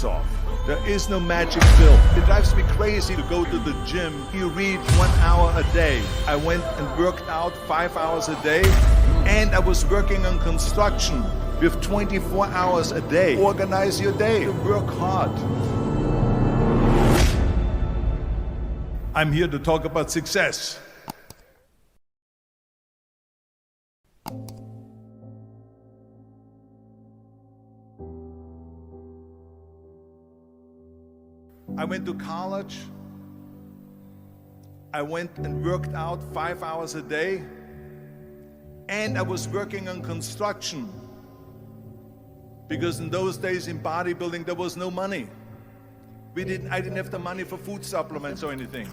off. There is no magic pill. It drives me crazy to go to the gym. You read 1 hour a day. I went and worked out 5 hours a day, and I was working on construction with 24 hours a day. Organize your day. Work hard. I'm here to talk about success. I went to college. I went and worked out 5 hours a day, and I was working on construction because in those days in bodybuilding there was no money. I didn't have the money for food supplements or anything,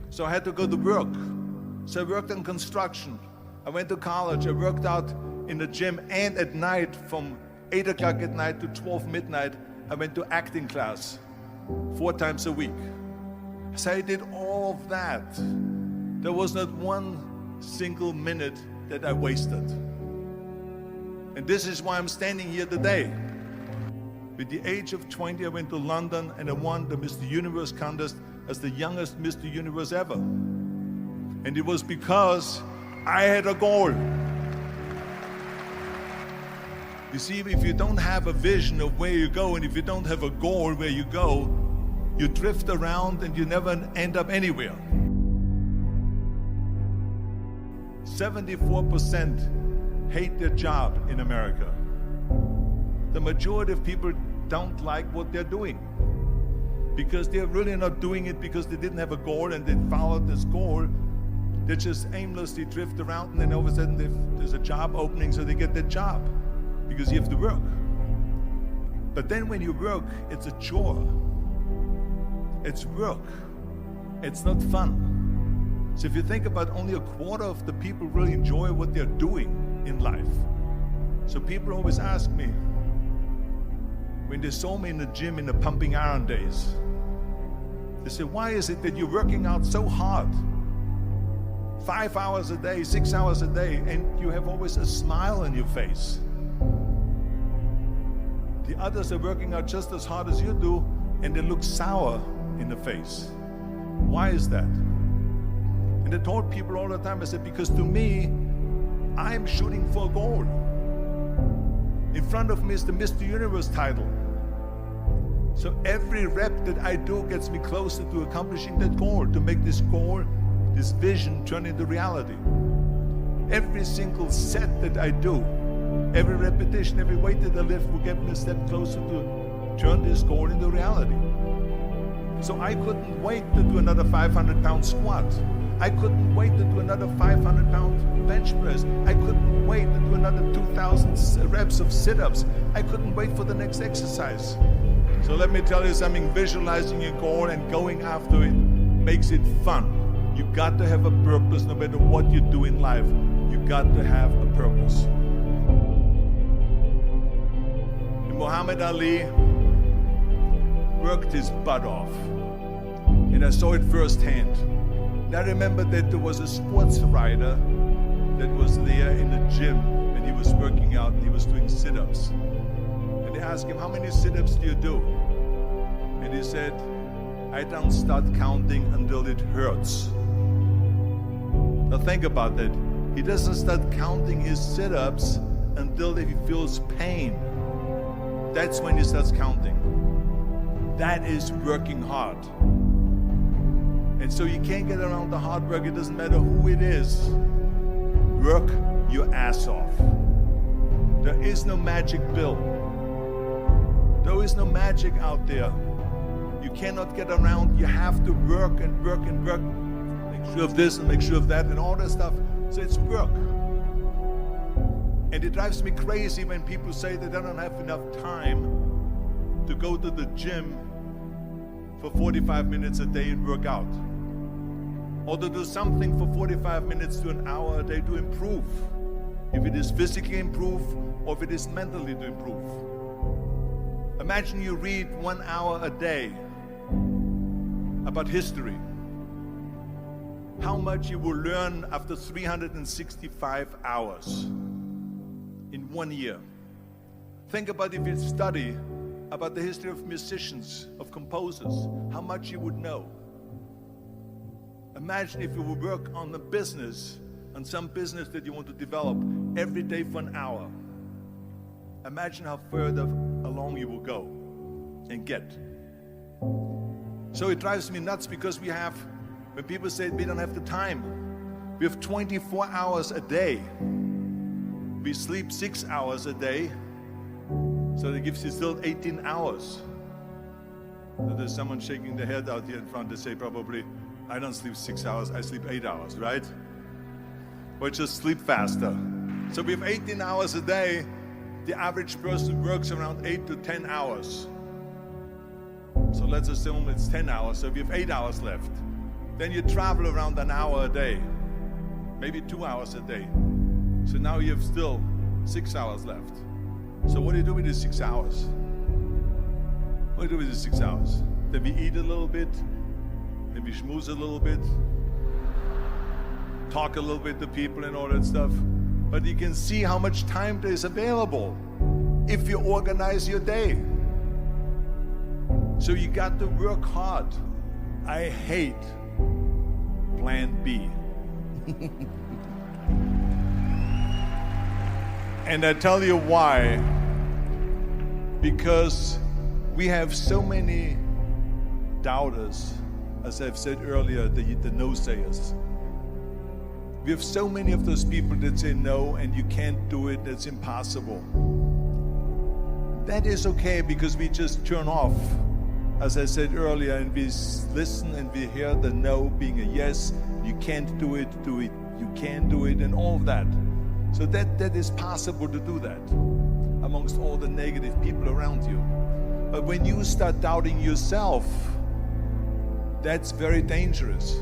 so I had to go to work. So I worked on construction. I went to college. I worked out in the gym, and at night from 8 o'clock at night to 12 midnight I went to acting class 4 times a week. So I did all of that. There was not one single minute that I wasted. And this is why I'm standing here today. With the age of 20, I went to London and I won the Mr. Universe contest as the youngest Mr. Universe ever. And it was because I had a goal. You see, if you don't have a vision of where you go, and if you don't have a goal where you go, you drift around and you never end up anywhere. 74% hate their job in America. The majority of people don't like what they're doing because they're really not doing it because they didn't have a goal and they followed this goal. They just aimlessly drift around, and then all of a sudden there's a job opening, so they get that job because you have to work. But then when you work, it's a chore. It's work. It's not fun. So if you think about, only a quarter of the people really enjoy what they're doing in life. So people always ask me, when they saw me in the gym in the pumping iron days, they say, why is it that you're working out so hard? 5 hours a day, 6 hours a day, and you have always a smile on your face. The others are working out just as hard as you do, and they look sour in the face. Why is that? And I told people all the time, I said, because to me, I'm shooting for a goal. In front of me is the Mr. Universe title. So every rep that I do gets me closer to accomplishing that goal, to make this goal, this vision, turn into reality. Every single set that I do, every repetition, every weight that I lift will get me a step closer to turn this goal into reality. So I couldn't wait to do another 500-pound squat. I couldn't wait to do another 500-pound bench press. I couldn't wait to do another 2,000 reps of sit-ups. I couldn't wait for the next exercise. So let me tell you something, visualizing your goal and going after it makes it fun. You got to have a purpose no matter what you do in life. You got to have a purpose. And Muhammad Ali worked his butt off, and I saw it firsthand. And I remember that there was a sports writer that was there in the gym, and he was working out and he was doing sit-ups. And they asked him, how many sit-ups do you do? And he said, I don't start counting until it hurts. Now think about that. He doesn't start counting his sit-ups until he feels pain. That's when he starts counting. That is working hard. And so you can't get around the hard work. It doesn't matter who it is. Work your ass off. There is no magic pill. There is no magic out there. You cannot get around. You have to work and work and work. Make sure of this and make sure of that and all that stuff. So it's work. And it drives me crazy when people say that they don't have enough time to go to the gym for 45 minutes a day and work out, or to do something for 45 minutes to an hour a day to improve, if it is physically improve or if it is mentally to improve. Imagine you read 1 hour a day about history. How much you will learn after 365 hours in 1 year. Think about if you study about the history of musicians, of composers, how much you would know. Imagine if you would work on the business, on some business that you want to develop every day for an hour. Imagine how further along you will go and get. So it drives me nuts because when people say we don't have the time, we have 24 hours a day. We sleep 6 hours a day, so that gives you still 18 hours. So there's someone shaking their head out here in front to say probably, I don't sleep 6 hours, I sleep 8 hours, right? Or just sleep faster. So we have 18 hours a day. The average person works around 8 to 10 hours. So let's assume it's 10 hours, so we have 8 hours left. Then you travel around an hour a day, maybe 2 hours a day. So now you have still 6 hours left. So what do you do with these 6 hours? What do you do with these 6 hours? Then we eat a little bit, then we schmooze a little bit, talk a little bit to people and all that stuff. But you can see how much time there is available if you organize your day. So you got to work hard. I hate plan B. And I tell you why. Because we have so many doubters, as I've said earlier, the no-sayers. We have so many of those people that say no and you can't do it, it's impossible. That is okay because we just turn off, as I said earlier, and we listen and we hear the no being a yes. You can't do it, you can do it, and all of that. So that is possible to do that amongst all the negative people around you. But when you start doubting yourself, that's very dangerous.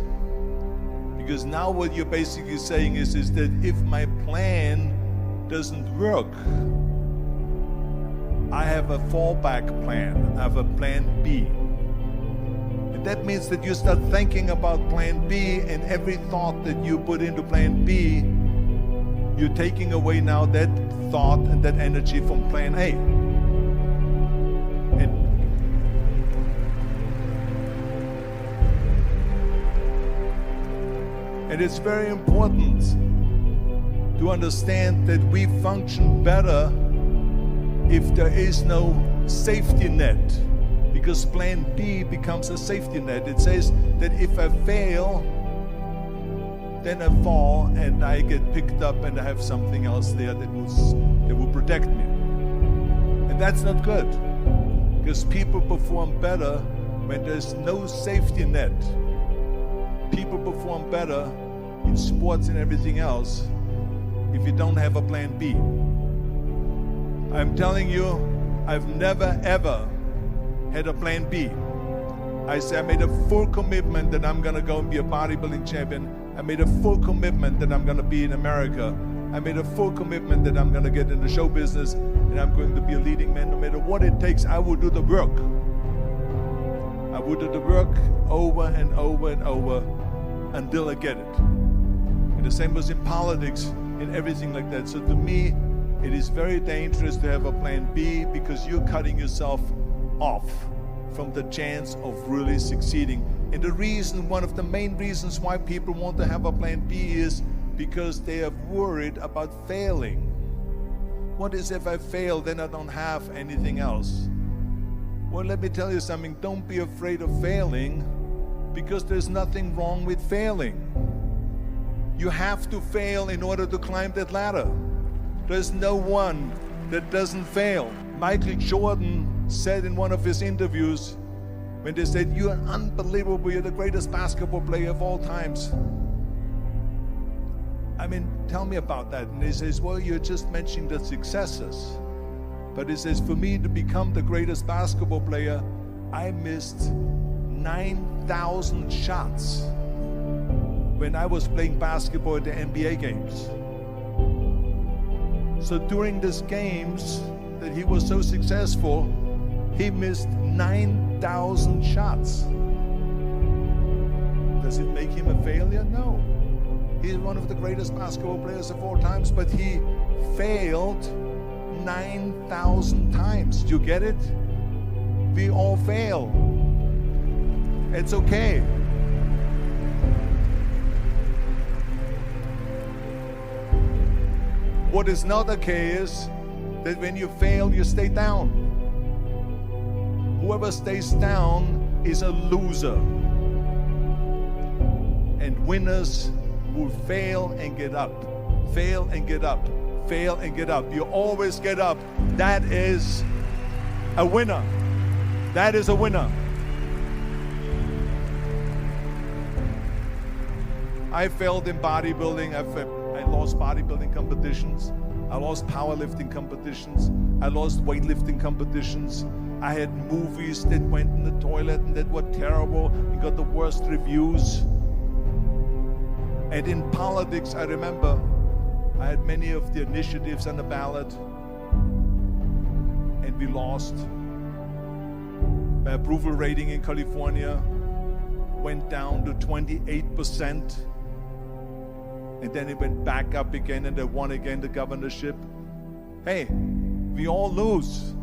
Because now what you're basically saying is that if my plan doesn't work, I have a fallback plan, I have a plan B. And that means that you start thinking about plan B, and every thought that you put into plan B, you're taking away now that thought and that energy from plan A. And it's very important to understand that we function better if there is no safety net, because plan B becomes a safety net. It says that if I fail, then I fall and I get picked up and I have something else there that will protect me. And that's not good, because people perform better when there's no safety net. People perform better in sports and everything else if you don't have a plan B. I'm telling you, I've never ever had a plan B. I made a full commitment that I'm gonna go and be a bodybuilding champion. I made a full commitment that I'm gonna be in America. I made a full commitment that I'm gonna get in the show business and I'm going to be a leading man. No matter what it takes, I will do the work. I will do the work over and over and over until I get it. And the same was in politics and everything like that. So to me, it is very dangerous to have a plan B, because you're cutting yourself off from the chance of really succeeding. And the reason, one of the main reasons why people want to have a plan B is because they are worried about failing. What is if I fail, then I don't have anything else? Well, let me tell you something, don't be afraid of failing, because there's nothing wrong with failing. You have to fail in order to climb that ladder. There's no one that doesn't fail. Michael Jordan said in one of his interviews, when they said, "You're unbelievable, you're the greatest basketball player of all times." I mean, tell me about that. And he says, well, you're just mentioning the successes. But he says, for me to become the greatest basketball player, I missed 9,000 shots when I was playing basketball at the NBA games. So during these games that he was so successful, he missed 9,000 shots. Does it make him a failure? No. He's one of the greatest basketball players of all times, but he failed 9,000 times. Do you get it? We all fail. It's okay. What is not okay is that when you fail, you stay down. Whoever stays down is a loser. And winners will fail and get up. Fail and get up. Fail and get up. You always get up. That is a winner. That is a winner. I failed in bodybuilding. I lost bodybuilding competitions. I lost powerlifting competitions. I lost weightlifting competitions. I had movies that went in the toilet and that were terrible and got the worst reviews. And in politics, I remember I had many of the initiatives on the ballot, and we lost. My approval rating in California went down to 28%, and then it went back up again, and I won again the governorship. Hey, we all lose.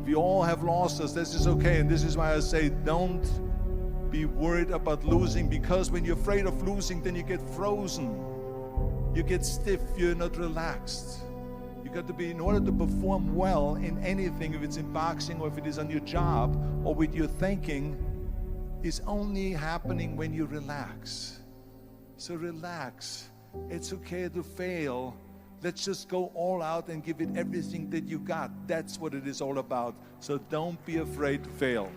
We all have losses. This is okay, and this is why I say don't be worried about losing, because when you're afraid of losing, then you get frozen. You get stiff, you're not relaxed. You got to be, in order to perform well in anything, if it's in boxing or if it is on your job or with your thinking, is only happening when you relax. So relax. It's okay to fail. Let's just go all out and give it everything that you got. That's what it is all about. So don't be afraid to fail.